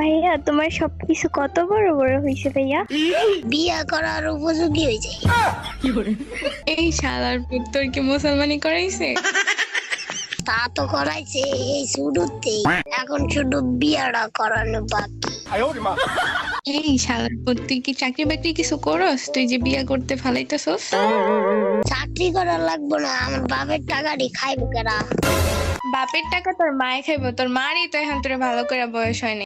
ভাইয়া তোমার সবকিছু কত বড় বড় হয়েছে ভাইয়া। বিয়া করার উপযোগী হয়ে যায়। এই শালার পুত তোর কি মুসলমানি করাইছে? তা তো করাইছে এই শুরুতেই, এখন শুধু বিয়াটা করানো বাকি। এই শালার পুত তুই কি চাকরি বাকরি কিছু করস? তুই যে বিয়া করতে ফালাইতেছস? চাকরি করা লাগবো না, আমার বাপের টাকাটি খাইব কেনা। বাপের টাকা তোর মায়ে খাইবো, তোর মারই তো এখন তোর ভালো করে বয়স হয়নি।